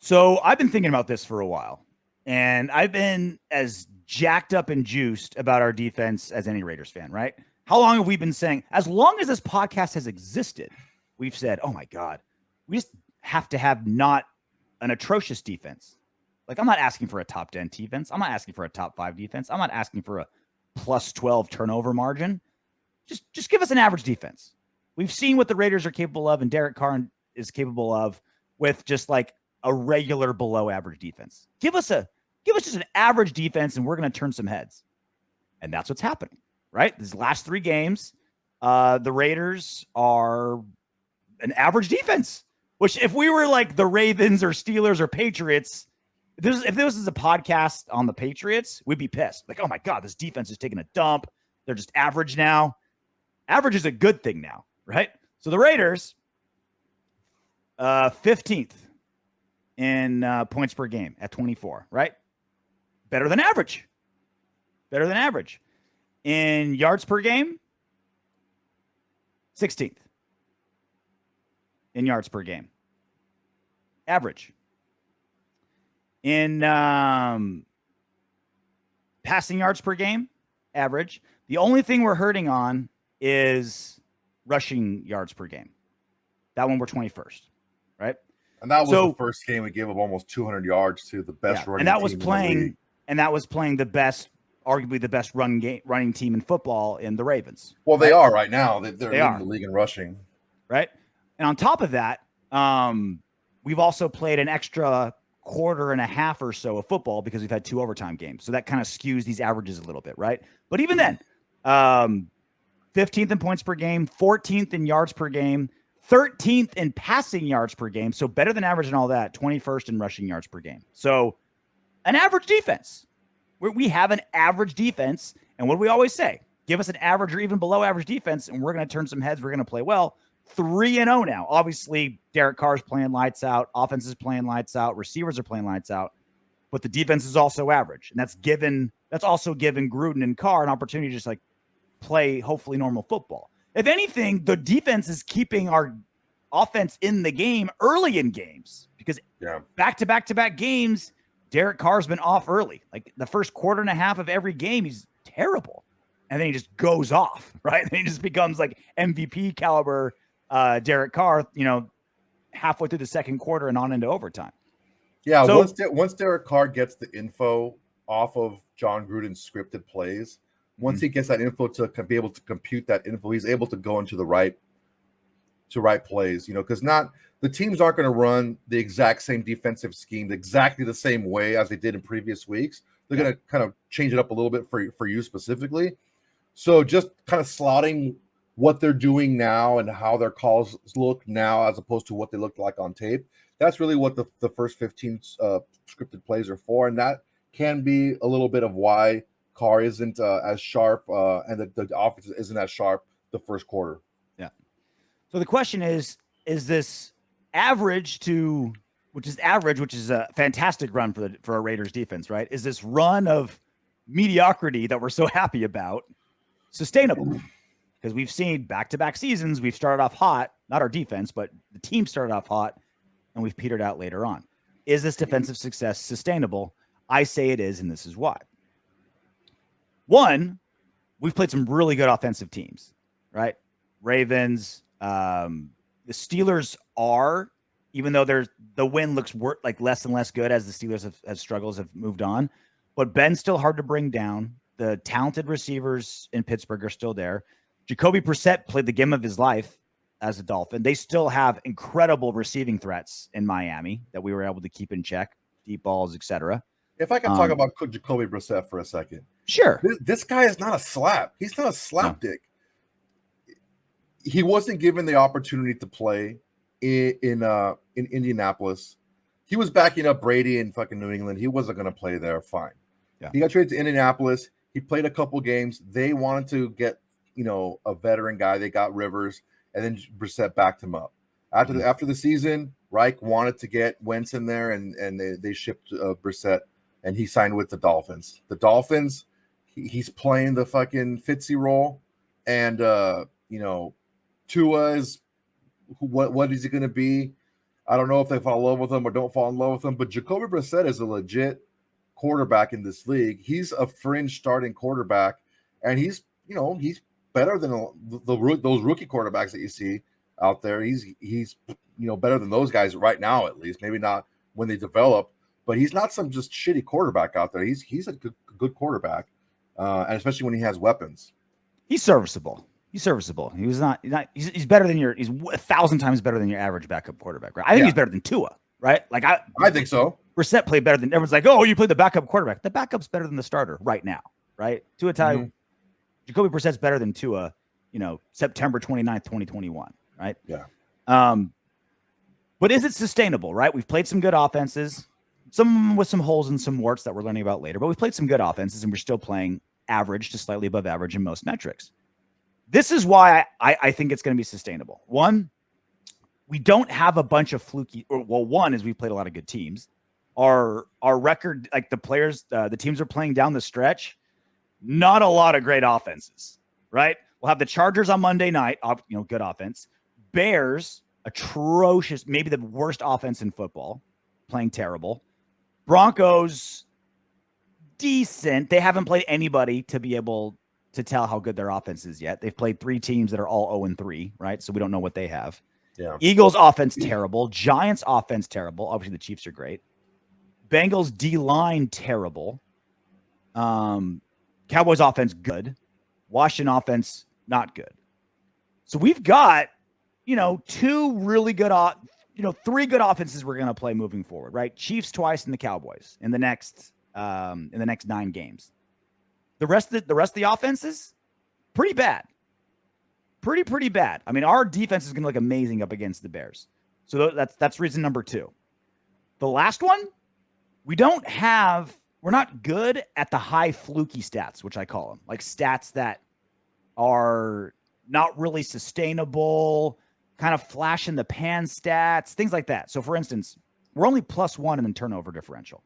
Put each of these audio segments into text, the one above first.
So I've been thinking about this for a while, and I've been as jacked up and juiced about our defense as any Raiders fan, right? How long have we been saying, as long as this podcast has existed, we've said, oh my God, we just have to have not an atrocious defense. Like, I'm not asking for a top 10 defense. I'm not asking for a top 5 defense. I'm not asking for a plus 12 turnover margin. Just give us an average defense. We've seen what the Raiders are capable of, and Derek Carr is capable of with just like a regular below average defense. Give us just an average defense, and we're going to turn some heads. And that's what's happening, right? These last 3 games, the Raiders are an average defense, which if we were like the Ravens or Steelers or Patriots, if this is a podcast on the Patriots, we'd be pissed. Like, oh my God, this defense is taking a dump. They're just average now. Average is a good thing now, right? So the Raiders, 15th in points per game at 24, right? Better than average. Better than average. In yards per game, 16th in yards per game. Average. In passing yards per game, average. The only thing we're hurting on is rushing yards per game. That one we're 21st, right? And that was the first game we gave up almost 200 yards to the best running team. And that was playing the best, arguably the best running team in football in the Ravens. Well, they are right now. They're leading the league in rushing. Right? And on top of that, we've also played an extra quarter and a half or so of football because we've had 2 overtime games. So that kind of skews these averages a little bit, right? But even then, 15th in points per game, 14th in yards per game, 13th in passing yards per game. So better than average and all that, 21st in rushing yards per game. So an average defense. We have an average defense. And what do we always say? Give us an average or even below average defense, and we're going to turn some heads. We're going to play well. 3-0 now. Obviously, Derek Carr's playing lights out. Offense is playing lights out. Receivers are playing lights out. But the defense is also average. And that's also given Gruden and Carr an opportunity to just like play hopefully normal football. If anything, the defense is keeping our offense in the game early in games because back-to-back games, Derek Carr's been off early. Like the first quarter and a half of every game, he's terrible. And then he just goes off, right? And he just becomes like MVP caliber Derek Carr, halfway through the second quarter and on into overtime. Yeah, so, once Derek Carr gets the info off of John Gruden's scripted plays, once he gets that info to be able to compute that info, he's able to go into the right plays, because the teams aren't going to run the exact same defensive scheme exactly the same way as they did in previous weeks. They're going to kind of change it up a little bit for you specifically. So just kind of slotting what they're doing now and how their calls look now as opposed to what they looked like on tape. That's really what the first 15 scripted plays are for. And that can be a little bit of why Carr isn't as sharp and the offense isn't as sharp the first quarter. Yeah. So the question is this average which is a fantastic run for a Raiders defense, right? Is this run of mediocrity that we're so happy about sustainable? Because we've seen back-to-back seasons, we've started off hot, not our defense, but the team started off hot, and we've petered out later on. Is this defensive success sustainable? I say it is, and this is why. One, we've played some really good offensive teams, right? Ravens, the Steelers are, even though the win looks like less and less good as the Steelers have struggles have moved on, but Ben's still hard to bring down. The talented receivers in Pittsburgh are still there. Jacoby Brissett played the game of his life as a Dolphin. They still have incredible receiving threats in Miami that we were able to keep in check, deep balls, etc. If I can talk about Jacoby Brissett for a second. Sure. This guy is not a slap. He's not a slapdick. No. He wasn't given the opportunity to play in Indianapolis. He was backing up Brady in fucking New England. He wasn't going to play there. Fine. Yeah. He got traded to Indianapolis. He played a couple games. They wanted to get, a veteran guy. They got Rivers, and then Brissett backed him up. After the season, Reich wanted to get Wentz in there, and they shipped Brissett, and he signed with the Dolphins. The Dolphins, he's playing the fucking Fitzy role, and Tua is what is he going to be? I don't know if they fall in love with him or don't fall in love with him, but Jacoby Brissett is a legit quarterback in this league. He's a fringe starting quarterback, and he's better than those rookie quarterbacks that you see out there. He's better than those guys right now, at least. Maybe not when they develop, but he's not some just shitty quarterback out there. He's a good quarterback, and especially when he has weapons. He's serviceable. He's better than he's 1,000 times better than your average backup quarterback, right? I think he's better than Tua, right? Like I think so. Brissett played better than everyone's like, oh, you played the backup quarterback. The backup's better than the starter right now, right? Jacoby Brissett's better than Tua, September 29th, 2021, right? Yeah. But is it sustainable, right? We've played some good offenses, some with some holes and some warts that we're learning about later, but we've played some good offenses and we're still playing average to slightly above average in most metrics. This is why I think it's going to be sustainable. One, we don't have a bunch of fluky. One is we've played a lot of good teams. Our record, like the teams are playing down the stretch. Not a lot of great offenses, right? We'll have the Chargers on Monday night. Good offense. Bears, atrocious, maybe the worst offense in football, playing terrible. Broncos, decent. They haven't played anybody to be able to tell how good their offense is yet. They've played 3 teams that are all 0-3, right? So we don't know what they have. Yeah. Eagles offense terrible. Giants offense terrible. Obviously the Chiefs are great. Bengals D-line terrible. Cowboys offense good. Washington offense not good. So we've got 2 really good 3 good offenses we're going to play moving forward, right? Chiefs twice and the Cowboys in the next 9 games. The rest of the offenses, pretty bad. Pretty bad. I mean, our defense is going to look amazing up against the Bears. So that's reason number 2. The last one, we're not good at the high fluky stats, which I call them, like stats that are not really sustainable, kind of flash in the pan stats, things like that. So for instance, we're only +1 in the turnover differential.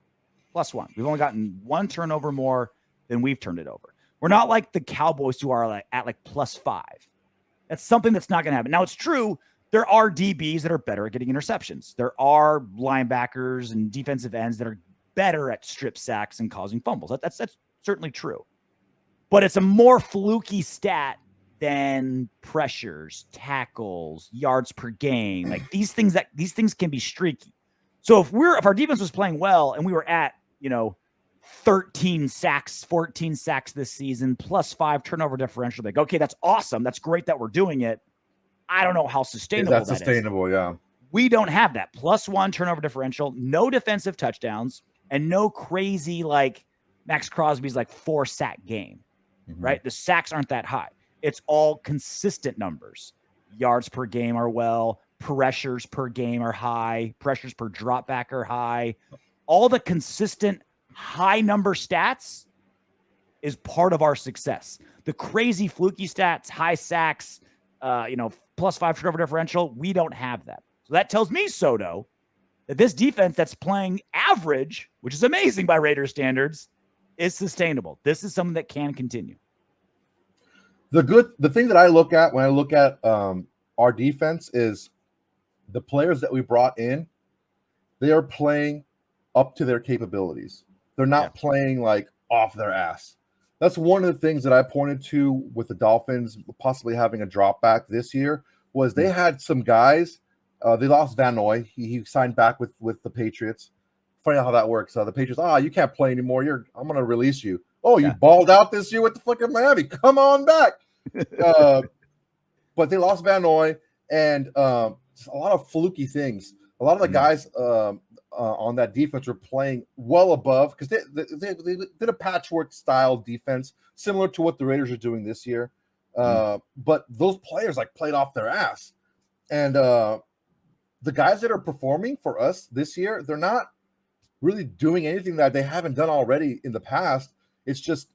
+1. We've only gotten 1 turnover more than we've turned it over. We're not like the Cowboys who are at +5. That's something that's not going to happen. Now, it's true. There are DBs that are better at getting interceptions. There are linebackers and defensive ends that are better at strip sacks and causing fumbles. That's certainly true. But it's a more fluky stat than pressures, tackles, yards per game. Like these things can be streaky. So if our defense was playing well and we were at, 13 sacks, 14 sacks this season, +5 turnover differential, like, okay, that's awesome. That's great that we're doing it. I don't know how sustainable that is. That's sustainable, yeah. We don't have that. +1 turnover differential, no defensive touchdowns, and no crazy like Max Crosby's 4 sack game, right? The sacks aren't that high. It's all consistent numbers. Yards per game are pressures per game are high, pressures per drop back are high. All the consistent high number stats is part of our success. The crazy fluky stats, high sacks, +5 turnover differential, we don't have that. So that tells me, Soto, that this defense that's playing average, which is amazing by Raiders standards, is sustainable. This is something that can continue. The thing that I look at when I look at our defense is the players that we brought in, they are playing up to their capabilities. They're not playing off their ass. That's one of the things that I pointed to with the Dolphins possibly having a drop back this year was they had some guys. They lost Van Noy. He signed back with the Patriots. Funny how that works. The Patriots, you can't play anymore. I'm going to release you. Oh, you balled out this year with the fucking Miami. Come on back. But they lost Van Noy and a lot of fluky things. A lot of the guys on that defense were playing well above because they did a patchwork style defense similar to what the Raiders are doing this year. But those players played off their ass. And the guys that are performing for us this year, they're not really doing anything that they haven't done already in the past. It's just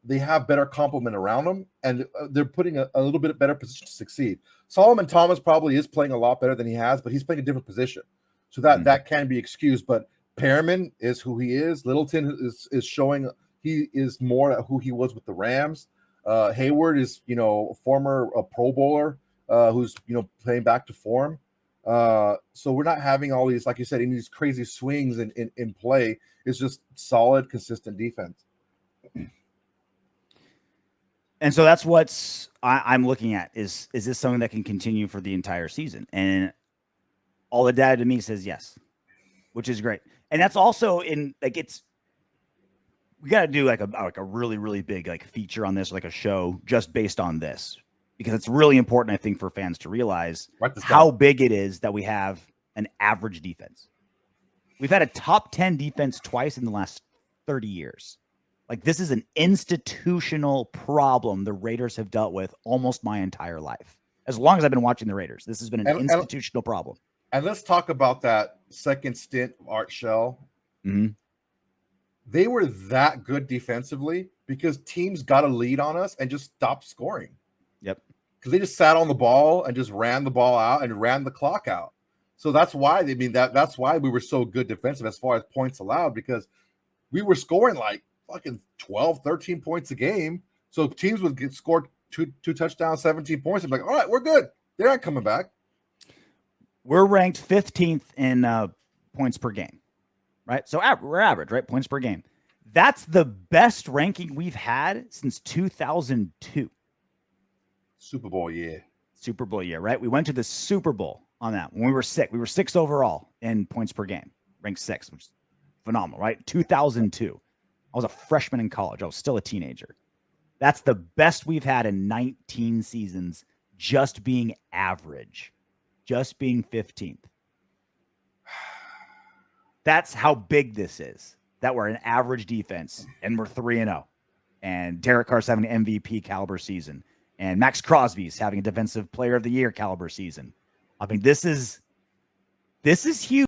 they have better complement around them, and they're putting a little bit better position to succeed. Solomon Thomas probably is playing a lot better than he has, but he's playing a different position. So that can be excused. But Perriman is who he is. Littleton is showing he is more who he was with the Rams. Hayward is, a former Pro Bowler who's, playing back to form. So we're not having all these, like you said, in these crazy swings in play. It's just solid, consistent defense. And so that's what's I'm looking at is this something that can continue for the entire season? And all the data to me says yes, which is great. And that's also in like we got to do like a really really big like feature on this, like a show just based on this, because it's really important, I think, for fans to realize how big it is that we have an average defense. We've had a top 10 defense twice in the last 30 years. Like, this is an institutional problem the Raiders have dealt with almost my entire life. As long as I've been watching the Raiders, this has been an institutional problem. And let's talk about that second stint of Art Shell. Mm-hmm. They were that good defensively because teams got a lead on us and just stopped scoring. Yep. Because they just sat on the ball and just ran the ball out and ran the clock out. So that's why that's why we were so good defensive as far as points allowed, because we were scoring like fucking 12, 13 points a game. So teams would get scored two touchdowns, 17 points. I'm like, all right, we're good. They aren't coming back. We're ranked 15th in points per game, right? So we're average, right? Points per game. That's the best ranking we've had since 2002. Super Bowl year. Super Bowl year, right? We went to the Super Bowl on that when we were sick. We were 6th overall in points per game, ranked 6th, which is phenomenal, right? 2002. I was a freshman in college. I was still a teenager. That's the best we've had in 19 seasons, just being average, just being 15th. That's how big this is, that we're an average defense and we're 3-0. And Derek Carr's having an MVP caliber season. And Max Crosby's having a defensive player of the year caliber season. I mean, this is huge.